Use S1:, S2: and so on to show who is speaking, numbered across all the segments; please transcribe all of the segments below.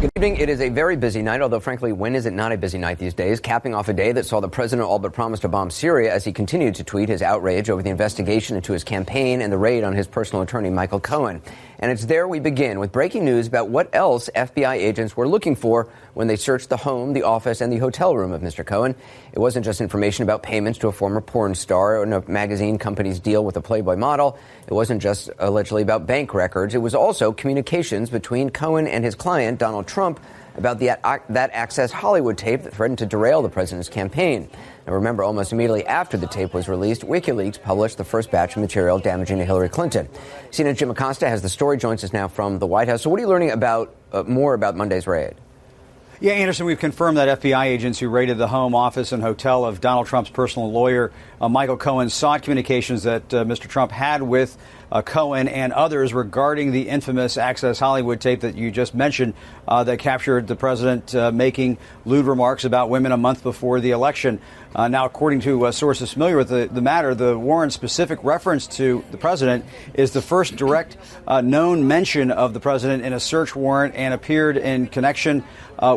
S1: Good evening. It is a very busy night, although frankly, when is it not a busy night these days? Capping off a day that saw the president all but promise to bomb Syria as he continued to tweet his outrage over the investigation into his campaign and the raid on his personal attorney, Michael Cohen. And it's there we begin with breaking news about what else FBI agents were looking for when they searched the home, the office, and the hotel room of Mr. Cohen. It wasn't just information about payments to a former porn star or a magazine company's deal with a Playboy model. It wasn't just allegedly about bank records. It was also communications between Cohen and his client, Donald Trump, about that Access Hollywood tape that threatened to derail the president's campaign. Now, remember, almost immediately after the tape was released, WikiLeaks published the first batch of material damaging to Hillary Clinton. CNN Jim Acosta has the story, joins us now from the White House. So what are you learning about more about Monday's raid?
S2: Yeah, Anderson, we've confirmed that FBI agents who raided the home, office, and hotel of Donald Trump's personal lawyer, Michael Cohen, sought communications that Mr. Trump had with Cohen and others regarding the infamous Access Hollywood tape that you just mentioned that captured the president making lewd remarks about women a month before the election. Now, according to sources familiar with the matter, the warrant's specific reference to the president is the first direct known mention of the president in a search warrant and appeared in connection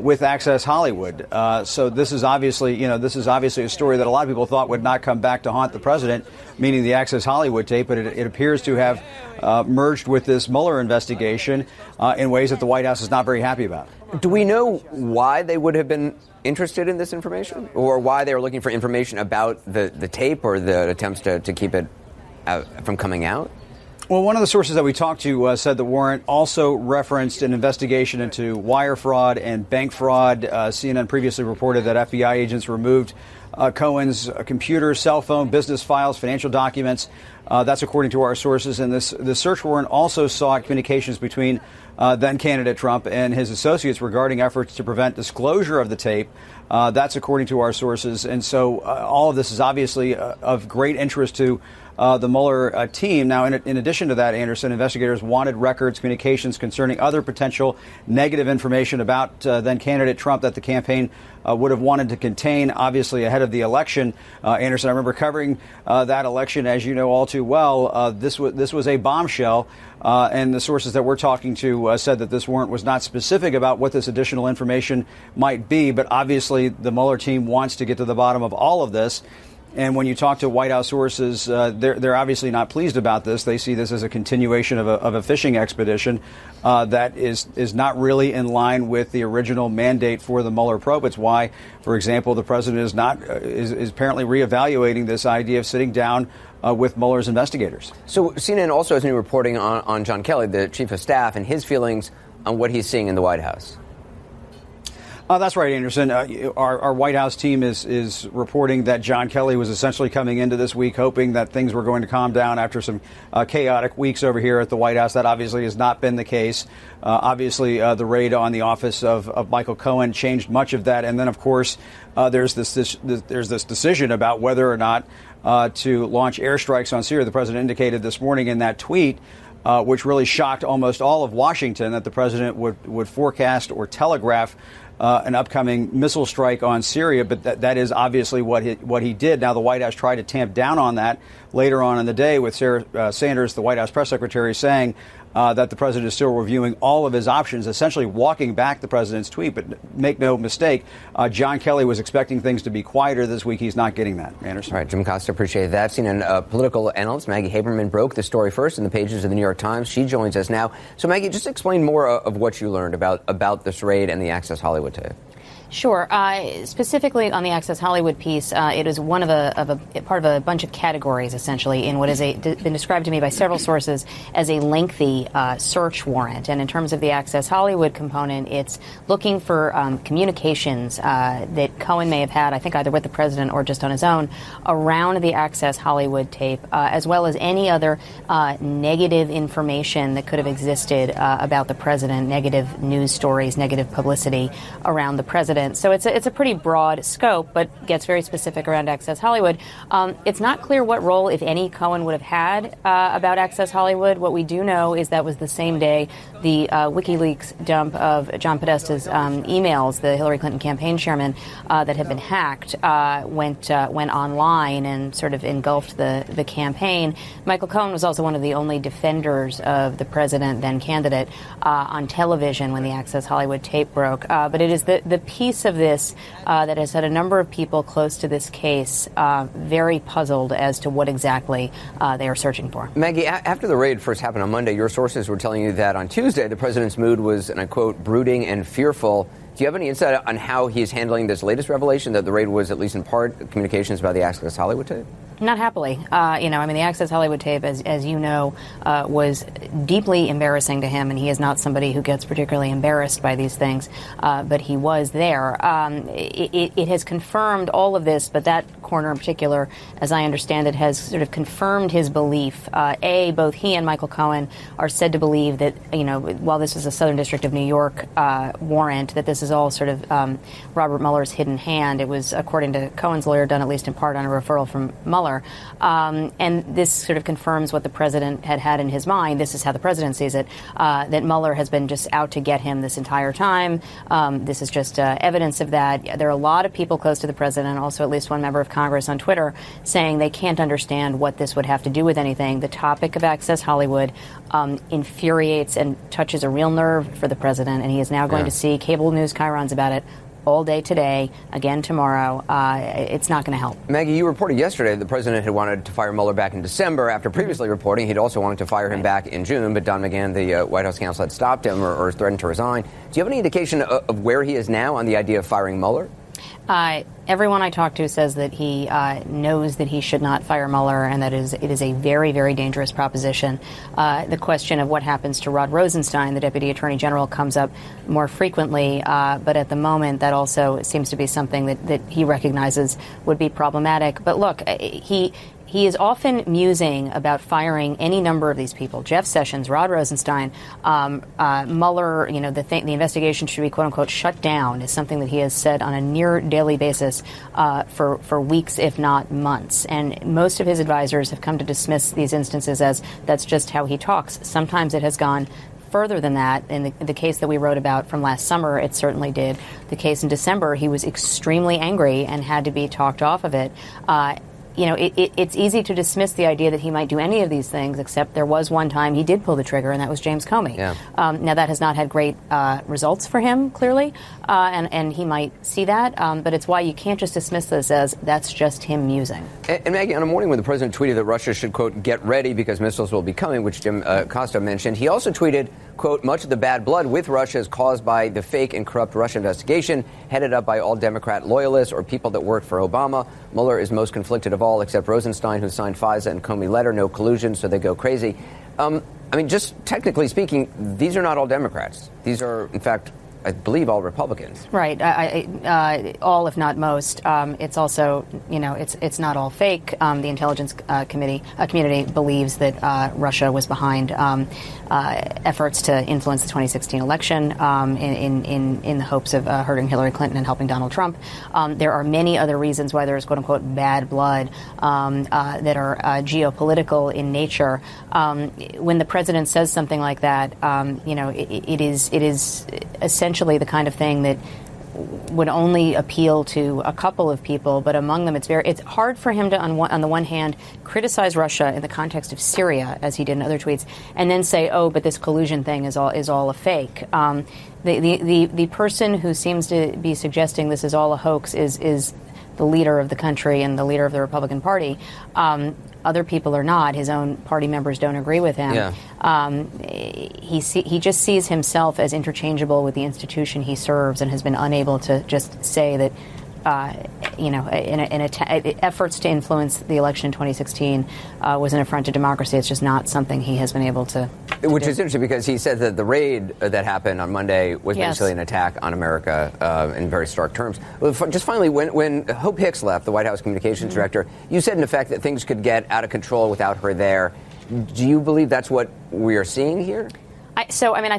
S2: with Access Hollywood. So this is obviously a story that a lot of people thought would not come back to haunt the president, meaning the Access Hollywood tape, but it appears to have merged with this Mueller investigation in ways that the White House is not very happy about.
S1: Do we know why they would have been interested in this information, or why they were looking for information about the tape or the attempts to keep it from coming out?
S2: Well, one of the sources that we talked to said the warrant also referenced an investigation into wire fraud and bank fraud. CNN previously reported that FBI agents removed Cohen's computer, cell phone, business files, financial documents. That's according to our sources. And the search warrant also sought communications between then candidate Trump and his associates regarding efforts to prevent disclosure of the tape. That's according to our sources. And so all of this is obviously of great interest to the Mueller team. Now, in addition to that, Anderson, investigators wanted records, communications concerning other potential negative information about then candidate Trump that the campaign would have wanted to contain, obviously, ahead of the election. Anderson, I remember covering that election, as you know all too well. This was a bombshell, and the sources that we're talking to said that this warrant was not specific about what this additional information might be, but obviously the Mueller team wants to get to the bottom of all of this. And when you talk to White House sources, they're obviously not pleased about this. They see this as a continuation of a fishing expedition that is not really in line with the original mandate for the Mueller probe. It's why, for example, the president is apparently reevaluating this idea of sitting down with Mueller's investigators. So
S1: CNN also has new reporting on John Kelly, the chief of staff, and his feelings on what he's seeing in the White House.
S2: That's right, Anderson. Our White House team is reporting that John Kelly was essentially coming into this week hoping that things were going to calm down after some chaotic weeks over here at the White House. That obviously has not been the case. Obviously, the raid on the office of Michael Cohen changed much of that. And then, of course, there's this decision about whether or not to launch airstrikes on Syria. The president indicated this morning in that tweet, which really shocked almost all of Washington, that the president would forecast or telegraph an upcoming missile strike on Syria, but that is obviously what he did. Now, the White House tried to tamp down on that later on in the day with Sarah Sanders, the White House press secretary, saying that the president is still reviewing all of his options, essentially walking back the president's tweet. But make no mistake, John Kelly was expecting things to be quieter this week. He's not getting that. Anderson.
S1: All right, Jim Costa, appreciate that. CNN political analyst Maggie Haberman broke the story first in the pages of the New York Times. She joins us now. So, Maggie, just explain more of what you learned about this raid and the Access Hollywood tape.
S3: Sure. Specifically on the Access Hollywood piece, it is one of part of a bunch of categories, essentially, in what has been described to me by several sources as a lengthy search warrant. And in terms of the Access Hollywood component, it's looking for communications that Cohen may have had, I think either with the president or just on his own, around the Access Hollywood tape, as well as any other negative information that could have existed about the president, negative news stories, negative publicity around the president. president. So it's a pretty broad scope, but gets very specific around Access Hollywood. It's not clear what role, if any, Cohen would have had about Access Hollywood. What we do know is that was the same day the WikiLeaks dump of John Podesta's emails, the Hillary Clinton campaign chairman, that had been hacked, went online and sort of engulfed the campaign. Michael Cohen was also one of the only defenders of the president, then candidate, on television when the Access Hollywood tape broke. But it is the piece of this that has had a number of people close to this case very puzzled as to what exactly they are searching for.
S1: Maggie, after the raid first happened on Monday, your sources were telling you that on Tuesday the president's mood was, and I quote, brooding and fearful. Do you have any insight on how he's handling this latest revelation that the raid was, at least in part, communications about the Access Hollywood tape?
S3: Not happily. The Access Hollywood tape, as you know, was deeply embarrassing to him, and he is not somebody who gets particularly embarrassed by these things, but he was there. It has confirmed all of this, but that corner in particular, as I understand it, has sort of confirmed his belief. Both he and Michael Cohen are said to believe that, while this is a Southern District of New York warrant, that this is all sort of Robert Mueller's hidden hand. It was, according to Cohen's lawyer, done at least in part on a referral from Mueller. And this sort of confirms what the president had in his mind. This is how the president sees it, that Mueller has been just out to get him this entire time. This is just evidence of that. There are a lot of people close to the president, also at least one member of Congress on Twitter, saying they can't understand what this would have to do with anything. The topic of Access Hollywood infuriates and touches a real nerve for the president, and he is now going to see cable news chyrons about it all day today, again tomorrow. It's not going to help.
S1: Maggie, you reported yesterday that the president had wanted to fire Mueller back in December after previously reporting he'd also wanted to fire him back in June, but Don McGahn, the White House counsel, had stopped him or threatened to resign. Do you have any indication of where he is now on the idea of firing Mueller?
S3: Everyone I talk to says that he knows that he should not fire Mueller, and that it is a very, very dangerous proposition. The question of what happens to Rod Rosenstein, the Deputy Attorney General, comes up more frequently, but at the moment that also seems to be something that he recognizes would be problematic. But look, he is often musing about firing any number of these people. Jeff Sessions, Rod Rosenstein, Mueller, the investigation should be, quote unquote, shut down, is something that he has said on a near daily basis for weeks, if not months. And most of his advisors have come to dismiss these instances as that's just how he talks. Sometimes it has gone further than that. In the case that we wrote about from last summer, it certainly did. The case in December, he was extremely angry and had to be talked off of it. It's easy to dismiss the idea that he might do any of these things, except there was one time he did pull the trigger, and that was James Comey.
S1: Yeah.
S3: Now, that has not had great results for him, clearly, and he might see that, but it's why you can't just dismiss this as that's just him musing.
S1: And Maggie, on a morning when the president tweeted that Russia should, quote, get ready because missiles will be coming, which Jim Costa mentioned, he also tweeted, quote, much of the bad blood with Russia is caused by the fake and corrupt Russia investigation headed up by all Democrat loyalists or people that worked for Obama. Mueller is most conflicted of all, except Rosenstein, who signed FISA and Comey letter, no collusion, so they go crazy. Just technically speaking, these are not all Democrats. These are, in fact, I believe all Republicans.
S3: Right. All, if not most. It's also, it's not all fake. The intelligence community believes that Russia was behind efforts to influence the 2016 election in the hopes of hurting Hillary Clinton and helping Donald Trump. There are many other reasons why there is, quote unquote, bad blood that are geopolitical in nature. When the president says something like that, it is essentially the kind of thing that would only appeal to a couple of people, but among them it's hard for him to, on the one hand, criticize Russia in the context of Syria, as he did in other tweets, and then say, oh, but this collusion thing is all a fake. The person who seems to be suggesting this is all a hoax is the leader of the country and the leader of the Republican Party. Other people are not. His own party members don't agree with him.
S1: Yeah.
S3: He just sees himself as interchangeable with the institution he serves and has been unable to just say that, efforts to influence the election in 2016 was an affront to democracy. It's just not something he has been able to
S1: Which is interesting because he said that the raid that happened on Monday was basically an attack on America in very stark terms. Just finally, when Hope Hicks left, the White House communications director, you said in effect that things could get out of control without her there. Do you believe that's what we are seeing here?
S3: I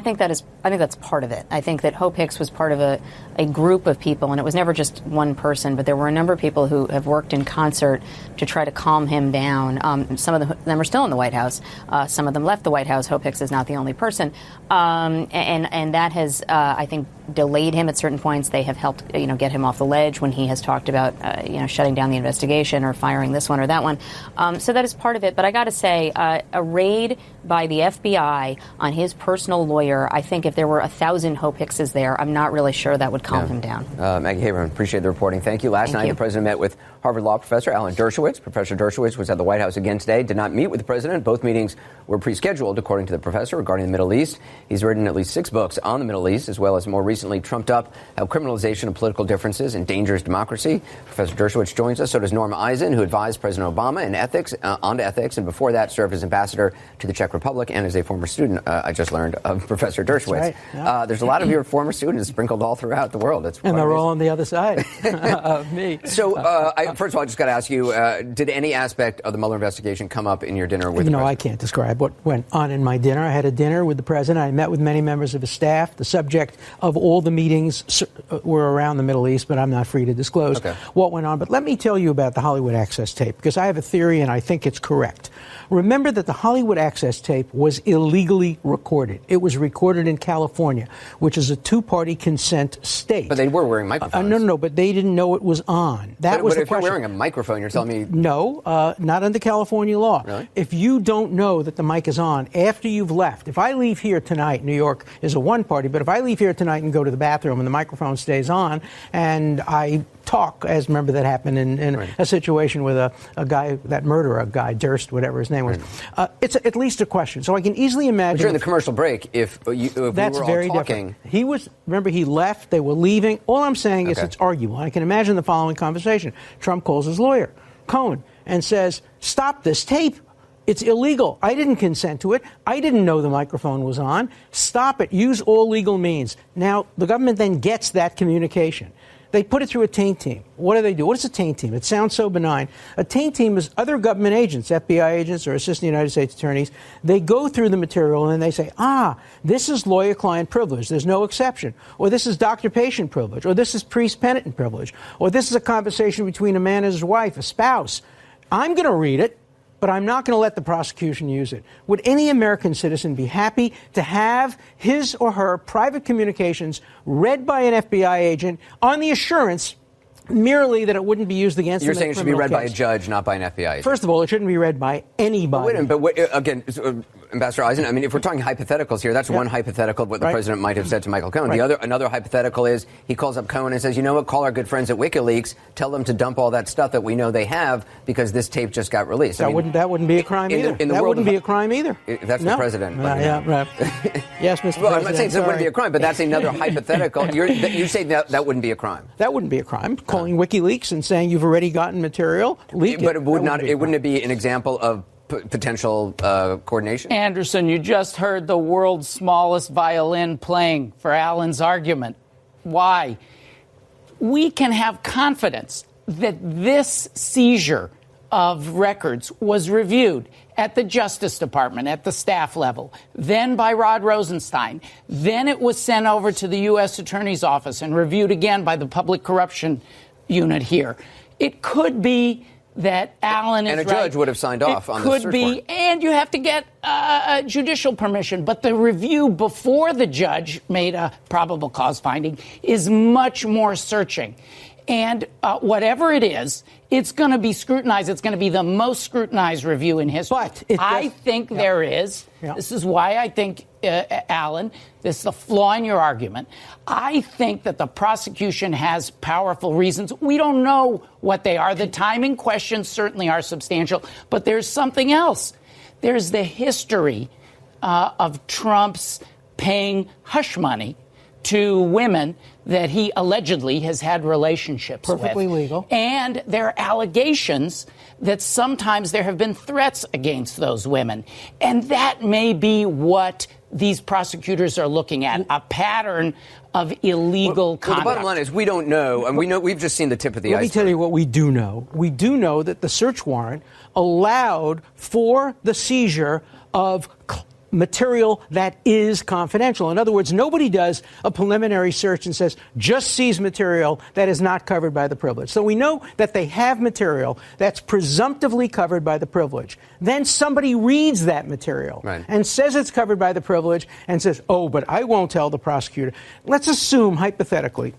S3: think that is that's part of it. I think that Hope Hicks was part of a group of people, and it was never just one person, but there were a number of people who have worked in concert to try to calm him down. Some of them are still in the White House. Some of them left the White House. Hope Hicks is not the only person. And that has, I think, delayed him at certain points. They have helped, get him off the ledge when he has talked about, shutting down the investigation or firing this one or that one. So that is part of it. But I got to say, a raid by the FBI on his personal lawyer, I think if there were 1,000 Hope Hickses there, I'm not really sure that would calm him down.
S1: Maggie Haberman, appreciate the reporting. Thank you. Last night, the president met with Harvard Law professor Alan Dershowitz. Professor Dershowitz was at the White House again today, did not meet with the president. Both meetings were pre-scheduled, according to the professor, regarding the Middle East. He's written at least 6 books on the Middle East, as well as more recently trumped up how criminalization of political differences endangers democracy. Professor Dershowitz joins us. So does Norma Eisen, who advised President Obama on ethics, and before that served as ambassador to the Czech Republic and as a former student, I just learned, of Professor Dershowitz.
S4: Right. Yeah.
S1: There's a lot of your former students sprinkled all throughout the world.
S4: And they're all on the other side of me.
S1: So, first of all, I just got to ask you, did any aspect of the Mueller investigation come up in your dinner with the president?
S4: I can't describe what went on in my dinner. I had a dinner with the president. I met with many members of his staff. The subject of all the meetings were around the Middle East, but I'm not free to disclose what went on. But let me tell you about the Hollywood Access tape, because I have a theory and I think it's correct. Remember that the Hollywood Access tape was illegally recorded. It was recorded in California, which is a 2-party consent state.
S1: But they were wearing microphones.
S4: No, but they didn't know it was on. That was the question.
S1: If you're wearing a microphone, you're telling me...
S4: No, not under California law.
S1: Really?
S4: If you don't know that the mic is on after you've left, if I leave here tonight, New York is a 1-party, but if I leave here tonight and go to the bathroom and the microphone stays on and I talk, as remember that happened in a situation with a guy, that murderer guy, Durst, whatever his name was. It's at least a question. So I can easily imagine...
S1: But during the commercial break, if we were all talking...
S4: Different. He was, remember, he left, they were leaving. All I'm saying is it's arguable. I can imagine the following conversation. Trump calls his lawyer, Cohen, and says, stop this tape. It's illegal. I didn't consent to it. I didn't know the microphone was on. Stop it. Use all legal means. Now, the government then gets that communication. They put it through a taint team. What do they do? What is a taint team? It sounds so benign. A taint team is other government agents, FBI agents or assistant United States attorneys. They go through the material and they say, this is lawyer-client privilege. There's no exception. Or this is doctor-patient privilege. Or this is priest-penitent privilege. Or this is a conversation between a man and his wife, a spouse. I'm going to read it, but I'm not going to let the prosecution use it. Would any American citizen be happy to have his or her private communications read by an FBI agent on the assurance merely that it wouldn't be used against them?
S1: You're saying it should be read by a judge, not by an FBI agent?
S4: First of all, it shouldn't be read by anybody.
S1: Again, Ambassador Eisen, I mean, if we're talking hypotheticals here, that's one hypothetical of what the president might have said to Michael Cohen. Another hypothetical is he calls up Cohen and says, you know what, call our good friends at WikiLeaks, tell them to dump all that stuff that we know they have because this tape just got released.
S4: That wouldn't be a crime either. That wouldn't be a crime either.
S1: That's the president.
S4: Yes, Mr. President.
S1: Well, I'm not saying it wouldn't be a crime, but that's another hypothetical. You say that wouldn't be a crime.
S4: That wouldn't be a crime. Calling WikiLeaks and saying you've already gotten material, leak it.
S1: But wouldn't it be an example of potential coordination?
S5: Anderson, you just heard the world's smallest violin playing for Alan's argument. Why? We can have confidence that this seizure of records was reviewed at the Justice Department, at the staff level, then by Rod Rosenstein. Then it was sent over to the U.S. Attorney's Office and reviewed again by the Public Corruption Unit here. It could be that Alan is right.
S1: And a judge would have signed off on the search warrant.
S5: Could be, and you have to get judicial permission. But the review before the judge made a probable cause finding is much more searching. And whatever it is, it's going to be scrutinized. It's going to be the most scrutinized review in history.
S4: But
S5: I think there is. Yeah. This is why I think, Alan, this is the flaw in your argument. I think that the prosecution has powerful reasons. We don't know what they are. The timing questions certainly are substantial. But there's something else. There's the history of Trump's paying hush money to women that he allegedly has had relationships with.
S4: Perfectly legal.
S5: And there are allegations that sometimes there have been threats against those women. And that may be what these prosecutors are looking at, a pattern of illegal conduct.
S1: The bottom line is we don't know, and we've just seen the tip of the iceberg.
S4: Let me tell you what we do know. We do know that the search warrant allowed for the seizure of material that is confidential. In other words, nobody does a preliminary search and says, just seize material that is not covered by the privilege. So we know that they have material that's presumptively covered by the privilege. Then somebody reads that material and says it's covered by the privilege and says, oh, but I won't tell the prosecutor. Let's assume, hypothetically,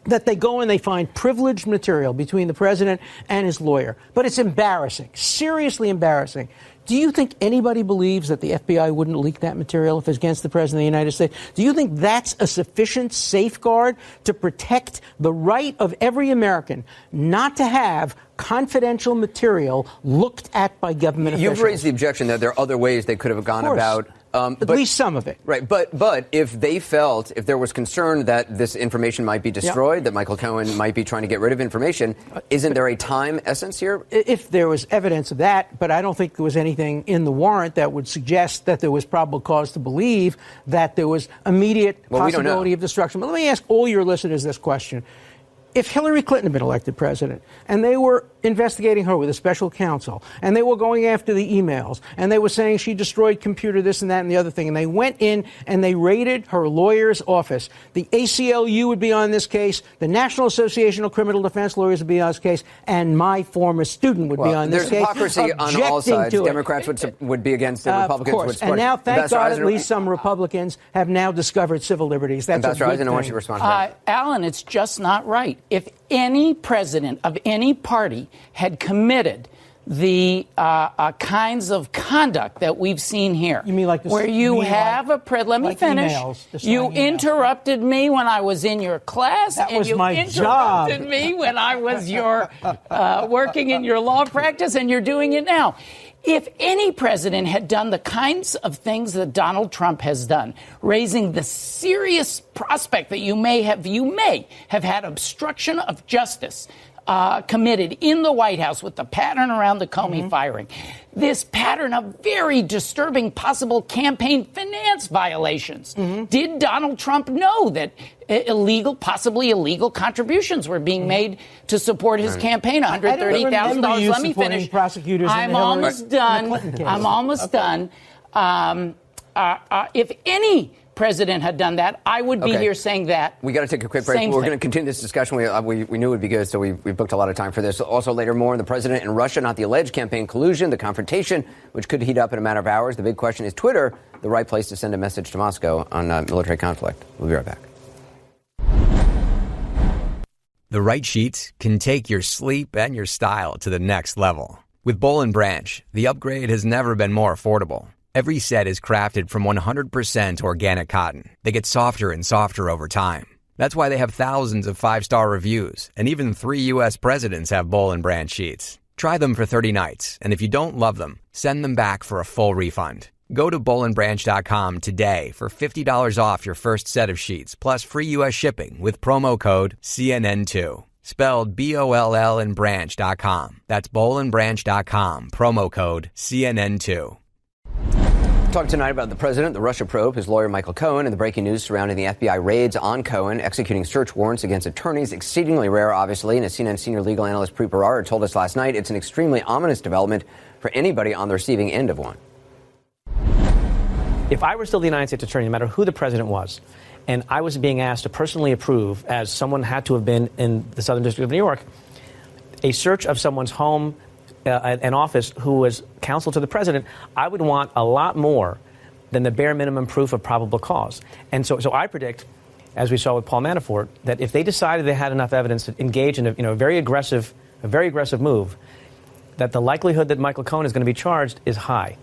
S4: that they go and they find privileged material between the president and his lawyer. But it's embarrassing, seriously embarrassing. Do you think anybody believes that the FBI wouldn't leak that material if it's against the President of the United States? Do you think that's a sufficient safeguard to protect the right of every American not to have confidential material looked at by government officials?
S1: You've raised the objection that there are other ways they could have gone about.
S4: At least some of it.
S1: Right. But if they felt, if there was concern that this information might be destroyed, that Michael Cohen might be trying to get rid of information, isn't there a time essence here?
S4: If there was evidence of that, but I don't think there was anything in the warrant that would suggest that there was probable cause to believe that there was immediate possibility of destruction. But let me ask all your listeners this question. If Hillary Clinton had been elected president and they were investigating her with a special counsel and they were going after the emails and they were saying she destroyed computer this and that and the other thing, and they went in and they raided her lawyer's office, the ACLU would be on this case, the National Association of Criminal Defense Lawyers would be on this case, and my former student would be on this case.
S1: There's hypocrisy on all sides. Democrats would be against it. Republicans would support it.
S4: And now, thank God, at least some Republicans have now discovered civil liberties. That's
S1: Ambassador
S4: a good thing.
S1: I want you to respond to that.
S5: Alan, it's just not right. If any president of any party had committed the kinds of conduct that we've seen here,
S4: you mean like this,
S5: where you have a let me finish. You interrupted me when I was in your class,
S4: that
S5: and
S4: was
S5: you
S4: my
S5: interrupted
S4: job.
S5: me when I was your working in your law practice, and you're doing it now. If any president had done the kinds of things that Donald Trump has done, raising the serious prospect that you may have had obstruction of justice committed in the White House with the pattern around the Comey firing, this pattern of very disturbing possible campaign finance violations. Did Donald Trump know that possibly illegal contributions were being made to support his campaign? $130,000. Let me finish. I'm almost done. If any president had done that, I would be here saying that.
S1: We got to take a quick break. We're going to continue this discussion. We knew it would be good, so we booked a lot of time for this. Also, later, more on the president and Russia, not the alleged campaign collusion, the confrontation, which could heat up in a matter of hours. The big question is Twitter the right place to send a message to Moscow on military conflict? We'll be right back.
S6: The right sheets can take your sleep and your style to the next level. With Boll & Branch, the upgrade has never been more affordable. Every set is crafted from 100% organic cotton. They get softer and softer over time. That's why they have thousands of 5-star reviews, and even 3 U.S. presidents have Boll & Branch sheets. Try them for 30 nights, and if you don't love them, send them back for a full refund. Go to bollandbranch.com today for $50 off your first set of sheets, plus free U.S. shipping with promo code CNN2. Spelled B-O-L-L and branch.com. That's bollandbranch.com, promo code CNN2.
S1: Talk tonight about the president, the Russia probe, his lawyer Michael Cohen, and the breaking news surrounding the FBI raids on Cohen, executing search warrants against attorneys. Exceedingly rare, obviously, and as CNN senior legal analyst Preet Bharara told us last night, it's an extremely ominous development for anybody on the receiving end of one.
S7: If I were still the United States attorney, no matter who the president was, and I was being asked to personally approve, as someone had to have been in the Southern District of New York, a search of someone's home, an office who was counsel to the president, I would want a lot more than the bare minimum proof of probable cause. And so I predict, as we saw with Paul Manafort, that if they decided they had enough evidence to engage in a very aggressive move, that the likelihood that Michael Cohen is going to be charged is high.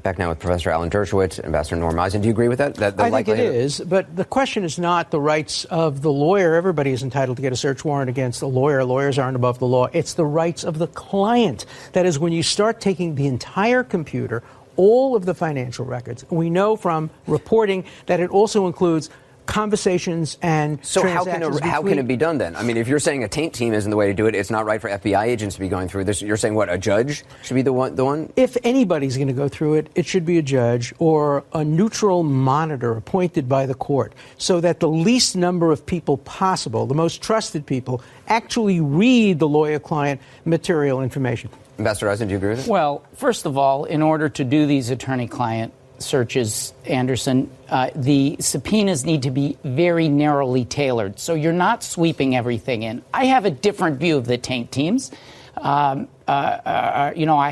S1: Back now with Professor Alan Dershowitz, Ambassador Norm Eisen. Do you agree with that?
S4: I think it is, but the question is not the rights of the lawyer. Everybody is entitled to get a search warrant against a lawyer. Lawyers aren't above the law. It's the rights of the client. That is, when you start taking the entire computer, all of the financial records, we know from reporting that it also includes conversations and transactions.
S1: So how can it be done then? I mean, if you're saying a taint team isn't the way to do it, it's not right for FBI agents to be going through this. You're saying what, a judge should be the one?
S4: If anybody's going to go through it, it should be a judge or a neutral monitor appointed by the court, so that the least number of people possible, the most trusted people, actually read the lawyer-client material information.
S1: Ambassador Eisen, do you agree with it?
S5: Well, first of all, in order to do these attorney-client searches, Anderson, the subpoenas need to be very narrowly tailored. So you're not sweeping everything in. I have a different view of the taint teams. I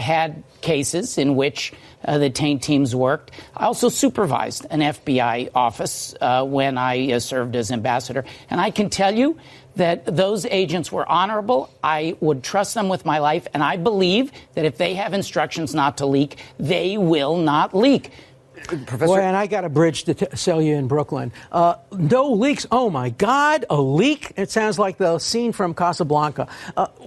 S5: had cases in which the taint teams worked. I also supervised an FBI office when I served as ambassador. And I can tell you that those agents were honorable. I would trust them with my life. And I believe that if they have instructions not to leak, they will not leak.
S4: Professor? Boy, and I got a bridge to sell you in Brooklyn. No leaks. Oh, my God, a leak? It sounds like the scene from Casablanca.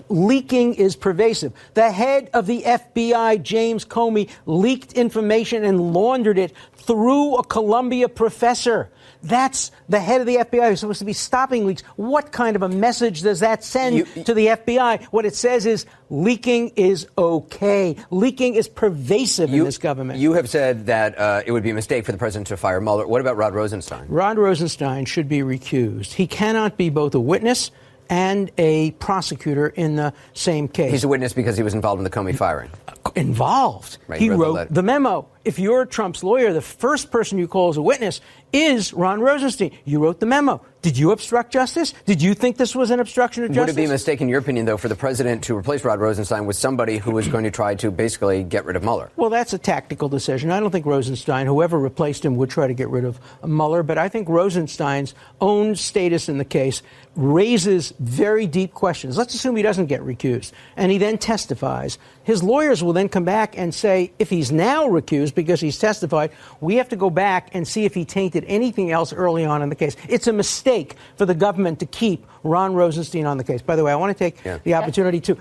S4: Leaking is pervasive. The head of the FBI, James Comey, leaked information and laundered it through a Columbia professor. That's the head of the FBI who's supposed to be stopping leaks. What kind of a message does that send to the FBI? What it says is leaking is okay. Leaking is pervasive in this government.
S1: You have said that it would be a mistake for the president to fire Mueller. What about Rod Rosenstein?
S4: Rod Rosenstein should be recused. He cannot be both a witness and a prosecutor in the same case.
S1: He's a witness because he was involved in the Comey firing.
S4: Involved.
S1: Right,
S4: he wrote the memo. If you're Trump's lawyer, the first person you call as a witness is Ron Rosenstein. You wrote the memo. Did you obstruct justice? Did you think this was an obstruction of justice?
S1: Would it be a mistake, in your opinion, though, for the president to replace Rod Rosenstein with somebody who was going to try to basically get rid of Mueller?
S4: Well, that's a tactical decision. I don't think Rosenstein, whoever replaced him, would try to get rid of Mueller. But I think Rosenstein's own status in the case raises very deep questions. Let's assume he doesn't get recused, and he then testifies. His lawyers will then come back and say, if he's now recused because he's testified, we have to go back and see if he tainted anything else early on in the case. It's a mistake for the government to keep Ron Rosenstein on the case. By the way, I want to take the opportunity to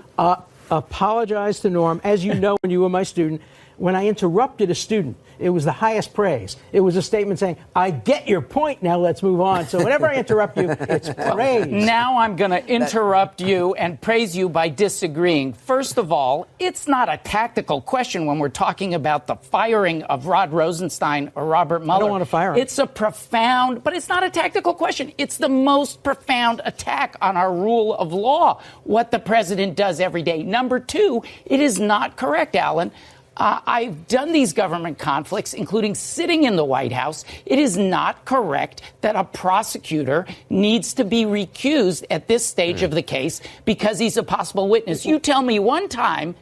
S4: apologize to Norm. As you know, when you were my student, when I interrupted a student, it was the highest praise. It was a statement saying, I get your point, now let's move on. So whenever I interrupt you, it's praise.
S5: Now I'm going to interrupt you and praise you by disagreeing. First of all, it's not a tactical question when we're talking about the firing of Rod Rosenstein or Robert Mueller.
S4: I don't want to fire him.
S5: It's a profound, but it's not a tactical question. It's the most profound attack on our rule of law, what the president does every day. Number two, it is not correct, Alan. I've done these government conflicts, including sitting in the White House. It is not correct that a prosecutor needs to be recused at this stage of the case because he's a possible witness. You tell me one time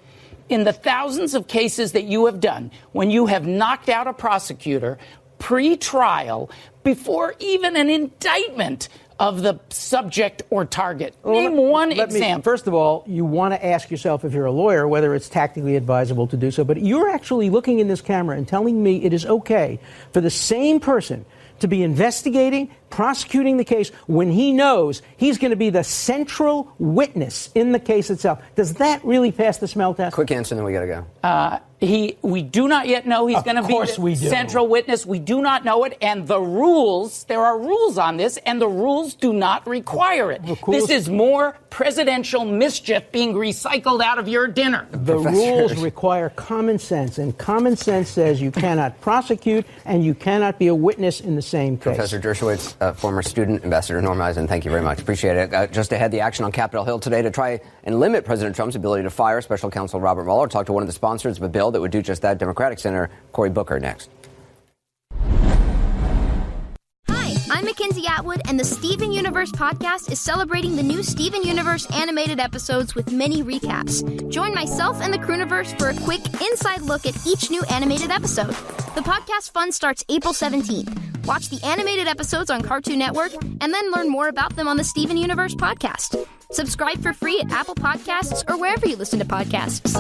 S5: in the thousands of cases that you have done when you have knocked out a prosecutor pre-trial before even an indictment of the subject or target. Name one example.
S4: First of all, you want to ask yourself, if you're a lawyer, whether it's tactically advisable to do so. But you're actually looking in this camera and telling me it is okay for the same person to be investigating, prosecuting the case when he knows he's going to be the central witness in the case itself. Does that really pass the smell test?
S1: Quick answer, and then we got to go.
S5: We do not yet know he's going to be the central witness. We do not know it. And the rules, there are rules on this, and the rules do not require it. This is more presidential mischief being recycled out of your dinner.
S4: The rules require common sense, and common sense says you cannot prosecute and you cannot be a witness in the same case.
S1: Professor Dershowitz, former student, Ambassador Norm Eisen, thank you very much. Appreciate it. Just ahead, the action on Capitol Hill today to try and limit President Trump's ability to fire Special Counsel Robert Mueller. Talk to one of the sponsors of a bill that would do just that, Democratic Senator Cory Booker, next.
S8: Hi, I'm Mackenzie Atwood, and the Steven Universe podcast is celebrating the new Steven Universe animated episodes with mini recaps. Join myself and the Crewniverse for a quick inside look at each new animated episode. The podcast fun starts April 17th. Watch the animated episodes on Cartoon Network and then learn more about them on the Steven Universe podcast. Subscribe for free at Apple Podcasts or wherever you listen to podcasts.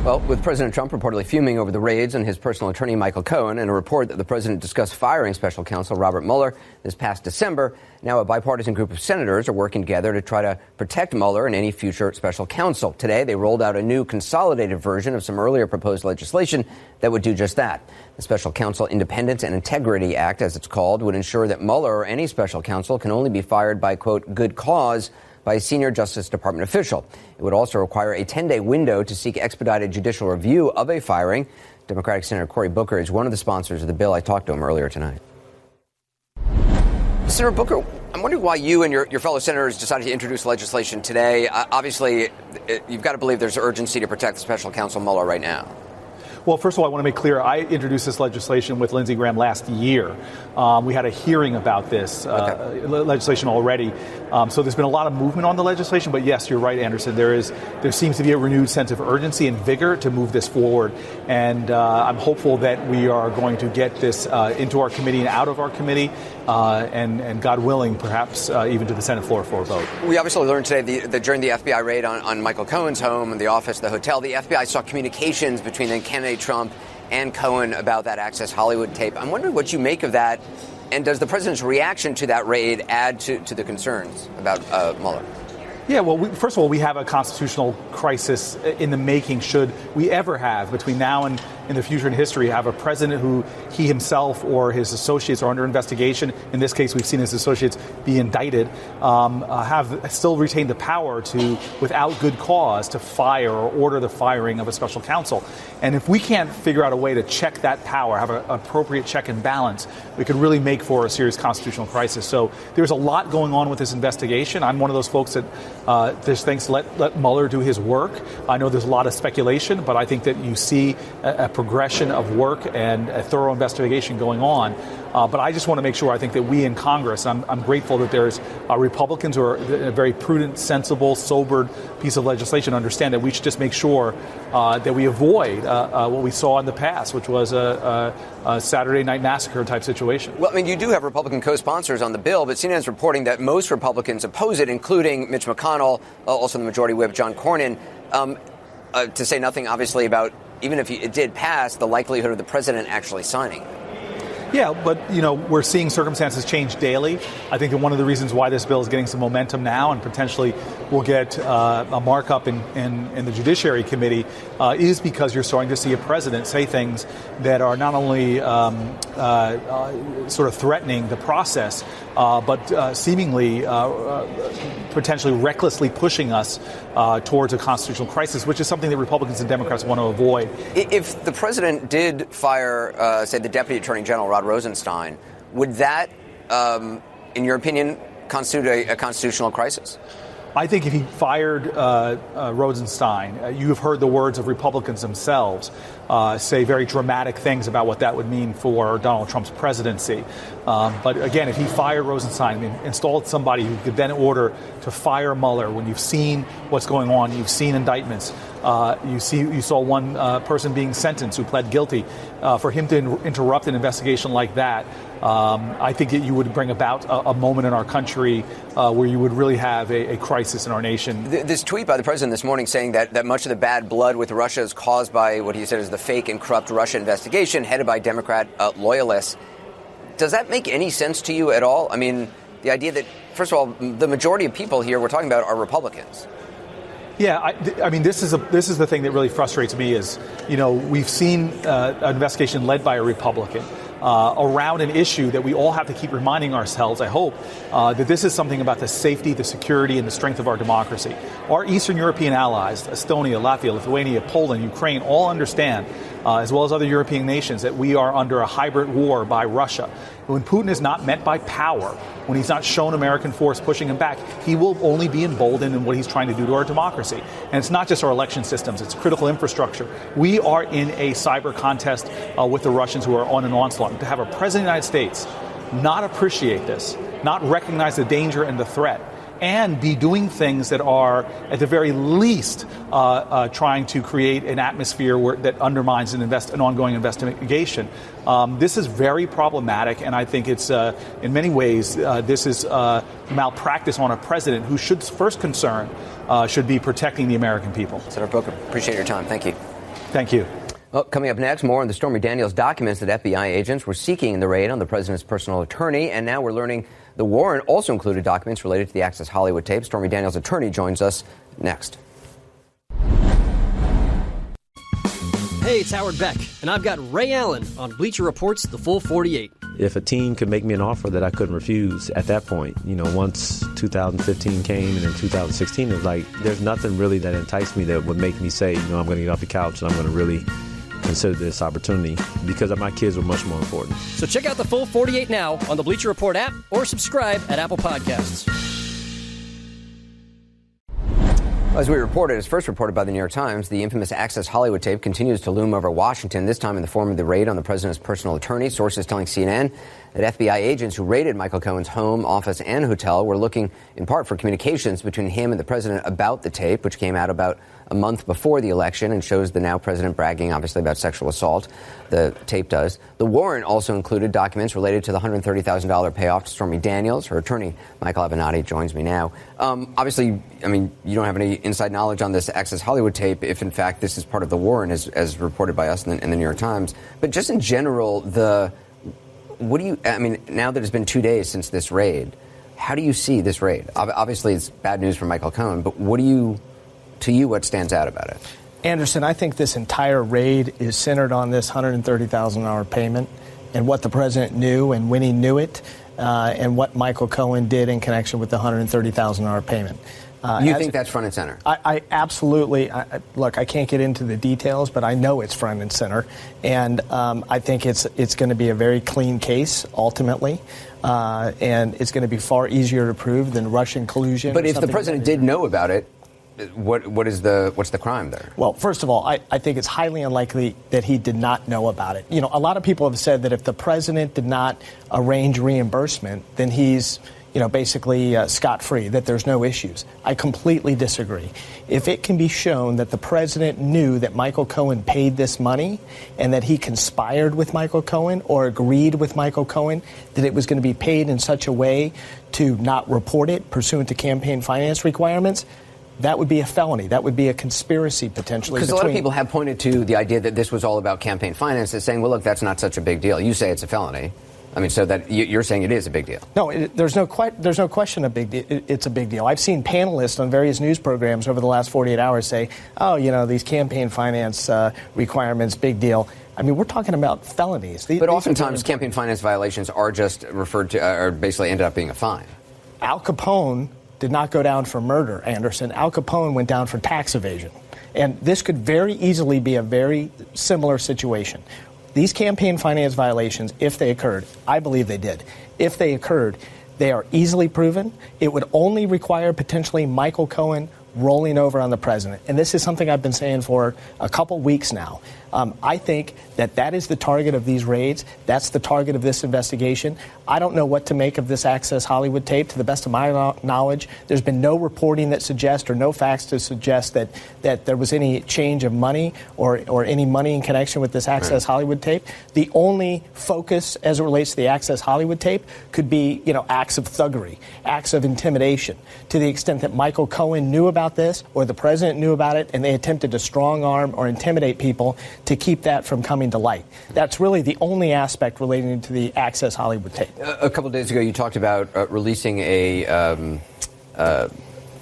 S1: Well, with President Trump reportedly fuming over the raids on his personal attorney, Michael Cohen, and a report that the president discussed firing special counsel Robert Mueller this past December, now a bipartisan group of senators are working together to try to protect Mueller and any future special counsel. Today, they rolled out a new consolidated version of some earlier proposed legislation that would do just that. The Special Counsel Independence and Integrity Act, as it's called, would ensure that Mueller or any special counsel can only be fired by, quote, good cause by a senior Justice Department official. It would also require a 10-day window to seek expedited judicial review of a firing. Democratic Senator Cory Booker is one of the sponsors of the bill. I talked to him earlier tonight. Senator Booker, I'm wondering why you and your fellow senators decided to introduce legislation today. Obviously, you've got to believe there's urgency to protect the special counsel Mueller right now.
S9: Well, first of all, I want to make clear, I introduced this legislation with Lindsey Graham last year. We had a hearing about this legislation already. So there's been a lot of movement on the legislation. But yes, you're right, Anderson. There seems to be a renewed sense of urgency and vigor to move this forward. And I'm hopeful that we are going to get this into our committee and out of our committee. And God willing, perhaps even to the Senate floor for a vote.
S1: We obviously learned today that during the FBI raid on Michael Cohen's home and the office, the hotel, the FBI saw communications between then candidate Trump and Cohen about that Access Hollywood tape. I'm wondering what you make of that, and does the president's reaction to that raid add to the concerns about Mueller?
S9: Yeah, well, first of all, we have a constitutional crisis in the making, should we ever have, between now and in the future in history, have a president who he himself or his associates are under investigation. In this case, we've seen his associates be indicted, have still retained the power to, without good cause, to fire or order the firing of a special counsel. And if we can't figure out a way to check that power, have an appropriate check and balance, we could really make for a serious constitutional crisis. So there's a lot going on with this investigation. I'm one of those folks that just thinks let Mueller do his work. I know there's a lot of speculation, but I think that you see a progression of work and a thorough investigation going on. But I just want to make sure, I think that we in Congress, I'm grateful that there's Republicans who are a very prudent, sensible, sobered piece of legislation, understand that we should just make sure that we avoid what we saw in the past, which was a Saturday night massacre type situation.
S1: Well, I mean, you do have Republican co-sponsors on the bill, but CNN's reporting that most Republicans oppose it, including Mitch McConnell, also the Majority Whip John Cornyn, to say nothing, obviously, about even if it did pass, the likelihood of the president actually signing it.
S9: Yeah, but, we're seeing circumstances change daily. I think that one of the reasons why this bill is getting some momentum now and potentially will get a markup in the Judiciary Committee is because you're starting to see a president say things that are not only sort of threatening the process, but seemingly potentially recklessly pushing us towards a constitutional crisis, which is something that Republicans and Democrats want to avoid.
S1: If the president did fire, say, the Deputy Attorney General, Rod Rosenstein, would that, in your opinion, constitute a constitutional crisis?
S9: I think if he fired Rosenstein, you have heard the words of Republicans themselves say very dramatic things about what that would mean for Donald Trump's presidency. But again, if he fired Rosenstein and installed somebody who could then order to fire Mueller, when you've seen what's going on, you've seen indictments, you saw one person being sentenced who pled guilty, for him to interrupt an investigation like that, I think that you would bring about a moment in our country where you would really have a crisis in our nation.
S1: This tweet by the president this morning saying that much of the bad blood with Russia is caused by what he said is the fake and corrupt Russia investigation headed by Democrat loyalists. Does that make any sense to you at all? I mean, the idea that, first of all, the majority of people here we're talking about are Republicans.
S9: Yeah, I mean, this is the thing that really frustrates me is, we've seen an investigation led by a Republican around an issue that we all have to keep reminding ourselves, I hope, that this is something about the safety, the security, and the strength of our democracy. Our Eastern European allies, Estonia, Latvia, Lithuania, Poland, Ukraine, all understand, as well as other European nations, that we are under a hybrid war by Russia. When Putin is not met by power, when he's not shown American force pushing him back, he will only be emboldened in what he's trying to do to our democracy. And it's not just our election systems, it's critical infrastructure. We are in a cyber contest with the Russians who are on an onslaught. To have a president of the United States not appreciate this, not recognize the danger and the threat, and be doing things that are, at the very least, trying to create an atmosphere that undermines an ongoing investigation. This is very problematic, and I think it's, in many ways, this is malpractice on a president whose first concern should be protecting the American people.
S1: Senator Booker, appreciate your time. Thank you.
S9: Thank you.
S1: Well, coming up next, more on the Stormy Daniels documents that FBI agents were seeking in the raid on the president's personal attorney. And now we're learning the warrant also included documents related to the Access Hollywood tape. Stormy Daniels' attorney joins us next.
S10: Hey, it's Howard Beck, and I've got Ray Allen on Bleacher Report's The Full 48.
S11: If a team could make me an offer that I couldn't refuse at that point, once 2015 came and in 2016, it was like there's nothing really that enticed me that would make me say, I'm going to get off the couch and I'm going to really consider this opportunity because my kids were much more important.
S10: So check out The Full 48 now on the Bleacher Report app or subscribe at Apple Podcasts.
S1: As we reported, as first reported by the New York Times, the infamous Access Hollywood tape continues to loom over Washington, this time in the form of the raid on the president's personal attorney. Sources telling CNN that FBI agents who raided Michael Cohen's home, office, and hotel were looking in part for communications between him and the president about the tape, which came out about a month before the election and shows the now president bragging, obviously, about sexual assault. The tape does. The warrant also included documents related to the $130,000 payoff to Stormy Daniels. Her attorney, Michael Avenatti, joins me now. Obviously, I mean, you don't have any inside knowledge on this Access Hollywood tape, if in fact this is part of the warrant, as reported by us in the New York Times. But just in general, what do you, I mean, now that it's been 2 days since this raid, how do you see this raid? Obviously, it's bad news for Michael Cohen, but what stands out about it?
S12: Anderson, I think this entire raid is centered on this $130,000 payment and what the president knew and when he knew it, and what Michael Cohen did in connection with the $130,000 payment.
S1: You think that's front and center?
S12: I absolutely. Look, I can't get into the details, but I know it's front and center. And I think it's going to be a very clean case, ultimately. And it's going to be far easier to prove than Russian collusion.
S1: But if the president did know about it, what's the crime there?
S12: Well, first of all, I think it's highly unlikely that he did not know about it. You know, a lot of people have said that if the president did not arrange reimbursement, then he's basically scot-free, that there's no issues. I completely disagree. If it can be shown that the president knew that Michael Cohen paid this money and that he conspired with Michael Cohen or agreed with Michael Cohen that it was going to be paid in such a way to not report it pursuant to campaign finance requirements, that would be a felony. That would be a conspiracy, potentially.
S1: Because a lot of people have pointed to the idea that this was all about campaign finance as saying, well, look, that's not such a big deal. You say it's a felony. I mean, so that you're saying it is a big deal.
S12: No, there's no question it's a big deal. I've seen panelists on various news programs over the last 48 hours say, oh, these campaign finance requirements, big deal. I mean, we're talking about felonies.
S1: But oftentimes campaign finance violations are just referred to, or basically ended up being a fine.
S12: Al Capone did not go down for murder, Anderson. Al Capone went down for tax evasion. And this could very easily be a very similar situation. These campaign finance violations, if they occurred, I believe they did. If they occurred, they are easily proven. It would only require potentially Michael Cohen rolling over on the president. And this is something I've been saying for a couple weeks now. I think that is the target of these raids. That's the target of this investigation. I don't know what to make of this Access Hollywood tape. To the best of my knowledge, there's been no reporting that suggests or no facts to suggest that there was any change of money or any money in connection with this Access Hollywood tape. The only focus as it relates to the Access Hollywood tape could be, acts of thuggery, acts of intimidation. To the extent that Michael Cohen knew about this or the president knew about it and they attempted to strong arm or intimidate people to keep that from coming to light. That's really the only aspect relating to the Access Hollywood tape.
S1: A couple of days ago, you talked about releasing I don't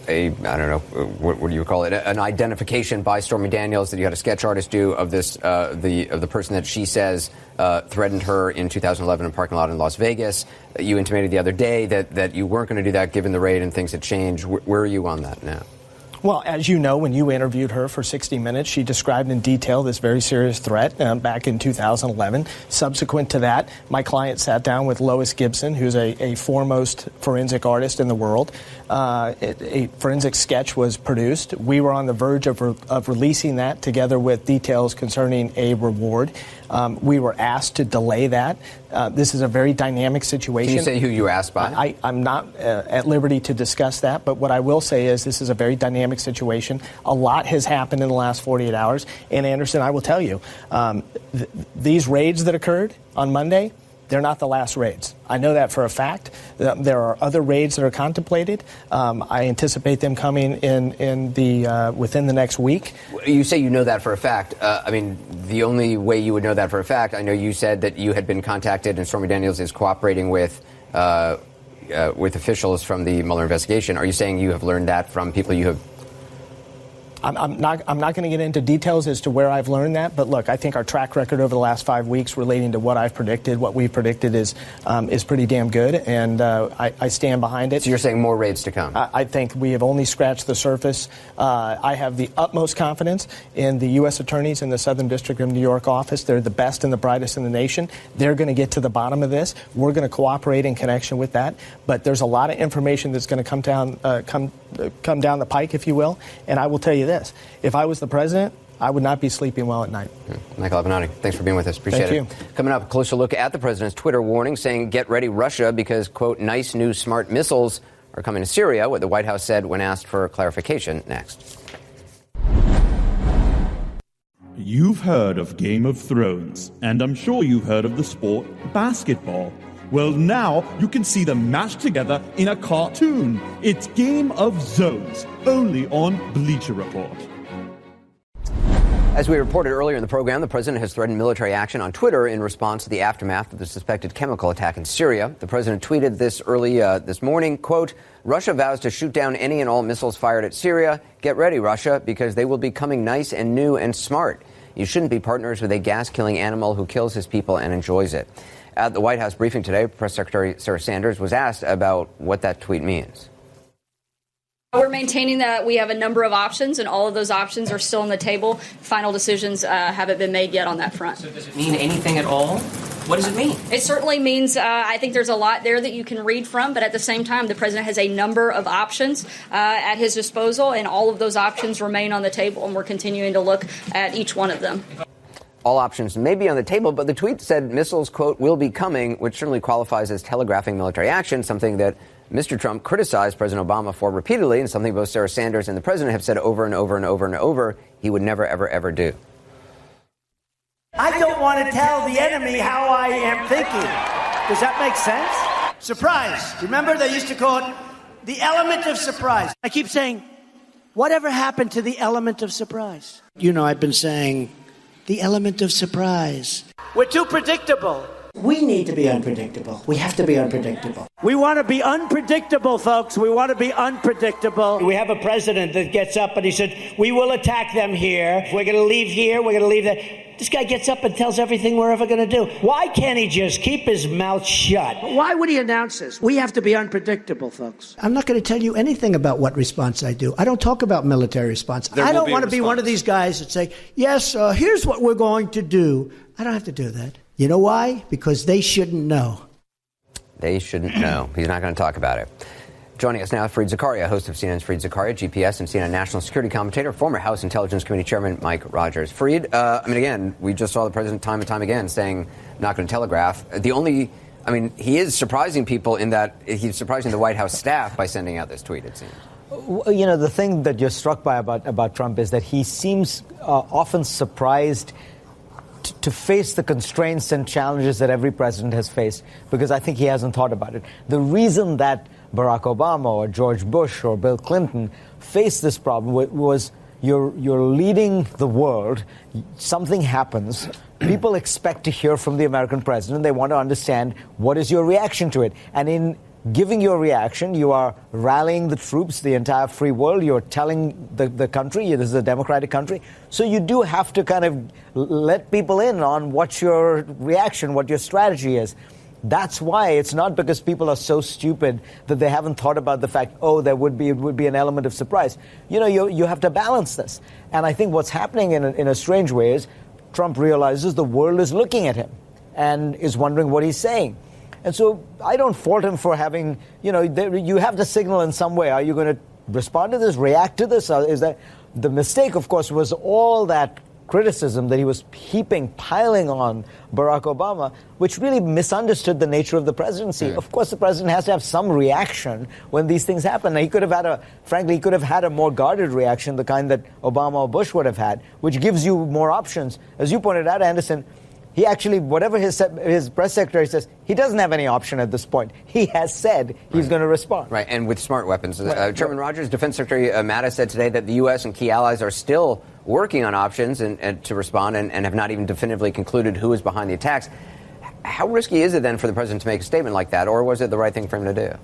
S1: know, what do you call it? An identification by Stormy Daniels that you had a sketch artist do of this, of the person that she says threatened her in 2011 in a parking lot in Las Vegas. You intimated the other day that you weren't going to do that given the raid and things had changed. Where are you on that now?
S12: Well, as you know, when you interviewed her for 60 Minutes, she described in detail this very serious threat back in 2011. Subsequent to that, my client sat down with Lois Gibson, who's a foremost forensic artist in the world. A forensic sketch was produced. We were on the verge of releasing that together with details concerning a reward. We were asked to delay that. This is a very dynamic situation.
S1: Can you say who you asked by?
S12: I'm not at liberty to discuss that, but what I will say is this is a very dynamic situation. A lot has happened in the last 48 hours. And Anderson, I will tell you, these raids that occurred on Monday, they're not the last raids. I know that for a fact. There are other raids that are contemplated. I anticipate them coming in within the next week.
S1: You say you know that for a fact. I mean, the only way you would know that for a fact, I know you said that you had been contacted and Stormy Daniels is cooperating with officials from the Mueller investigation. Are you saying you have learned that from people you have?
S12: I'm not going to get into details as to where I've learned that, but look, I think our track record over the last 5 weeks relating to what I've predicted, what we've predicted is pretty damn good, and I stand behind it.
S1: So you're saying more raids to come?
S12: I think we have only scratched the surface. I have the utmost confidence in the U.S. attorneys in the Southern District of New York office. They're the best and the brightest in the nation. They're going to get to the bottom of this. We're going to cooperate in connection with that, but there's a lot of information that's going to come come down the pike, if you will. And I will tell you this, if I was the president, I would not be sleeping well at night.
S1: Michael Avenatti, thanks for being with us. Appreciate
S12: Thank
S1: it.
S12: you.
S1: Coming up, a closer look at the president's Twitter warning saying, get ready, Russia, because, quote, nice new smart missiles are coming to Syria, what the White House said when asked for clarification. Next.
S13: You've heard of Game of Thrones, and I'm sure you've heard of the sport basketball. Well, now you can see them mashed together in a cartoon. It's Game of Zones, only on Bleacher Report.
S1: As we reported earlier in the program, the president has threatened military action on Twitter in response to the aftermath of the suspected chemical attack in Syria. The president tweeted this early this morning, quote, Russia vows to shoot down any and all missiles fired at Syria. Get ready, Russia, because they will be coming nice and new and smart. You shouldn't be partners with a gas-killing animal who kills his people and enjoys it. At the White House briefing today, Press Secretary Sarah Sanders was asked about what that tweet means.
S14: We're maintaining that we have a number of options, and all of those options are still on the table. Final decisions haven't been made yet on that front.
S15: So does it mean anything at all? What does it mean?
S14: It certainly means, I think there's a lot there that you can read from, but at the same time, the president has a number of options at his disposal, and all of those options remain on the table, and we're continuing to look at each one of them.
S1: All options may be on the table, but the tweet said missiles, quote, will be coming, which certainly qualifies as telegraphing military action, something that Mr. Trump criticized President Obama for repeatedly, and something both Sarah Sanders and the president have said over and over and over and over he would never, ever, ever do.
S16: I don't want to tell the enemy how I am thinking. Does that make sense? Surprise. Remember they used to call it the element of surprise. I keep saying, whatever happened to the element of surprise? You know, I've been saying the element of surprise. We're too predictable. We need to be unpredictable. We have to be unpredictable. We want to be unpredictable, folks. We want to be unpredictable. We have a president that gets up and he said, we will attack them here. We're going to leave here. We're going to leave there. This guy gets up and tells everything we're ever going to do. Why can't he just keep his mouth shut? Why would he announce this? We have to be unpredictable, folks. I'm not going to tell you anything about what response I do. I don't talk about military response. I don't want to be one of these guys that say, yes, here's what we're going to do. I don't have to do that. You know why? Because they shouldn't know.
S1: They shouldn't know. He's not going to talk about it. Joining us now, Fareed Zakaria, host of CNN's Fareed Zakaria, GPS and CNN national security commentator, former House Intelligence Committee Chairman Mike Rogers. Fareed, again, we just saw the president time and time again saying not going to telegraph. He is surprising people in that he's surprising the White House staff by sending out this tweet, it seems.
S17: You know, the thing that you're struck by about Trump is that he seems often surprised to face the constraints and challenges that every president has faced, because I think he hasn't thought about it. The reason that Barack Obama or George Bush or Bill Clinton faced this problem was you're leading the world, something happens, people expect to hear from the American president, they want to understand what is your reaction to it. And in giving your reaction, you are rallying the troops, the entire free world. You're telling the country, this is a democratic country. So you do have to kind of let people in on what your reaction, what your strategy is. That's why it's not because people are so stupid that they haven't thought about the fact, it would be an element of surprise. You know, you have to balance this. And I think what's happening in a strange way is Trump realizes the world is looking at him and is wondering what he's saying. And so I don't fault him for having, you have to signal in some way. Are you going to respond to this, react to this? Is that the mistake, of course, was all that criticism that he was piling on Barack Obama, which really misunderstood the nature of the presidency. Of course, the president has to have some reaction when these things happen. Now, he could have had a more guarded reaction, the kind that Obama or Bush would have had, which gives you more options. As you pointed out, Anderson, he actually, whatever his press secretary says, he doesn't have any option at this point. He has said he's going to respond.
S1: Right, and with smart weapons. Chairman Rogers, Defense Secretary Mattis said today that the U.S. and key allies are still working on options and to respond and have not even definitively concluded who is behind the attacks. How risky is it then for the president to make a statement like that, or was it the right thing for him to do?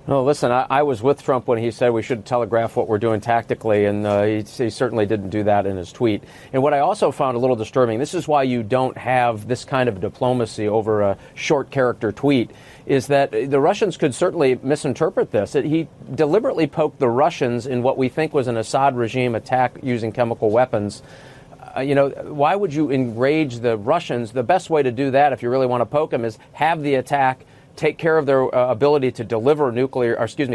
S18: No, listen, I was with Trump when he said we should telegraph what we're doing tactically, and he certainly didn't do that in his tweet. And what I also found a little disturbing, this is why you don't have this kind of diplomacy over a short character tweet, is that the Russians could certainly misinterpret this. He deliberately poked the Russians in what we think was an Assad regime attack using chemical weapons. Why would you enrage the Russians? The best way to do that, if you really want to poke them, is have the attack take care of their ability to deliver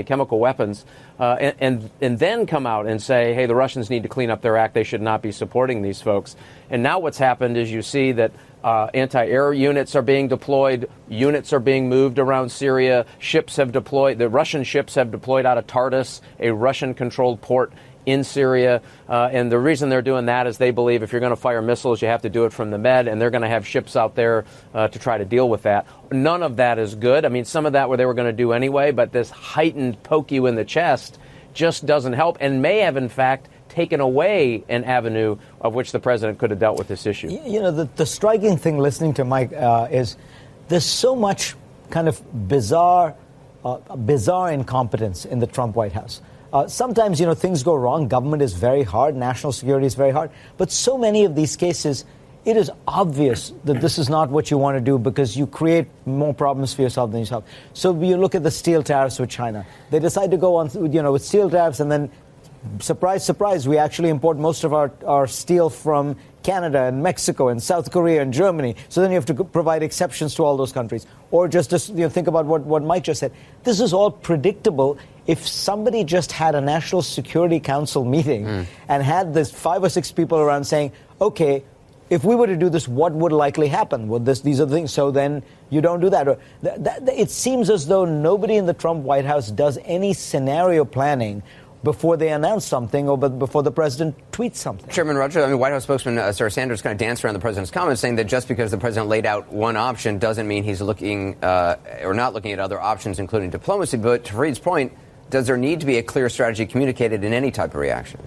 S18: chemical weapons, and then come out and say, hey, the Russians need to clean up their act. They should not be supporting these folks. And now what's happened is you see that anti-air units are being deployed, units are being moved around Syria, ships have deployed, the Russian ships have deployed out of Tartus, a Russian-controlled port in Syria, and the reason they're doing that is they believe if you're going to fire missiles, you have to do it from the Med, and they're going to have ships out there to try to deal with that. None of that is good. I mean, some of that they were going to do anyway, but this heightened poke you in the chest just doesn't help and may have, in fact, taken away an avenue of which the president could have dealt with this issue.
S17: You know, the striking thing listening to Mike is there's so much kind of bizarre incompetence in the Trump White House. Sometimes, things go wrong. Government is very hard. National security is very hard. But so many of these cases, it is obvious that this is not what you want to do because you create more problems for yourself than yourself. So you look at the steel tariffs with China. They decide to go on, with steel tariffs, and then, surprise, surprise, we actually import most of our steel from Canada and Mexico and South Korea and Germany. So then you have to provide exceptions to all those countries. Or just think about what Mike just said. This is all predictable. If somebody just had a National Security Council meeting and had this 5 or 6 people around saying, okay, if we were to do this, what would likely happen? These are the things. So then you don't do that. It seems as though nobody in the Trump White House does any scenario planning before they announce something or before the president tweets something.
S1: Chairman Roger, White House spokesman Sarah Sanders kind of danced around the president's comments, saying that just because the president laid out one option doesn't mean he's looking or not looking at other options, including diplomacy. But to Fareed's point, does there need to be a clear strategy communicated in any type of reaction?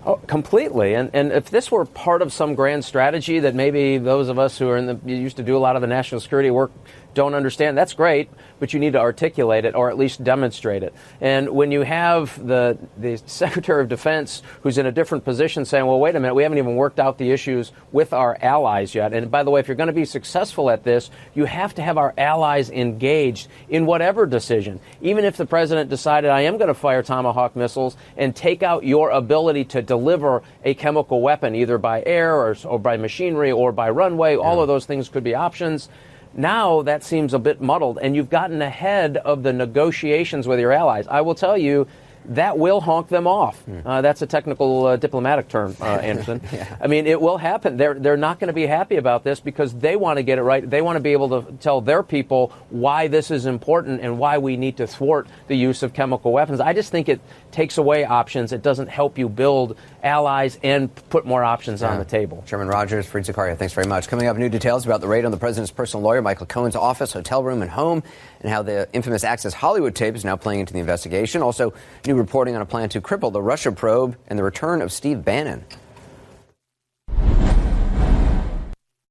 S18: Oh, completely. And if this were part of some grand strategy that maybe those of us who are used to do a lot of the national security work don't understand, that's great, but you need to articulate it or at least demonstrate it. And when you have the Secretary of Defense who's in a different position saying, well, wait a minute, we haven't even worked out the issues with our allies yet. And by the way, if you're going to be successful at this, you have to have our allies engaged in whatever decision. Even if the president decided, I am going to fire Tomahawk missiles and take out your ability to deliver a chemical weapon, either by air or by machinery or by runway, all of those things could be options. Now that seems a bit muddled, and you've gotten ahead of the negotiations with your allies. I will tell you, that will honk them off. That's a technical diplomatic term, Anderson. Yeah. I mean, it will happen. They're not going to be happy about this because they want to get it right. They want to be able to tell their people why this is important and why we need to thwart the use of chemical weapons. I just think it takes away options. It doesn't help you build allies and put more options on the table.
S1: Chairman Rogers, Fareed Zakaria, thanks very much. Coming up, new details about the raid on the president's personal lawyer, Michael Cohen's office, hotel room, and home, and how the infamous Access Hollywood tape is now playing into the investigation. Also, new reporting on a plan to cripple the Russia probe and the return of Steve Bannon.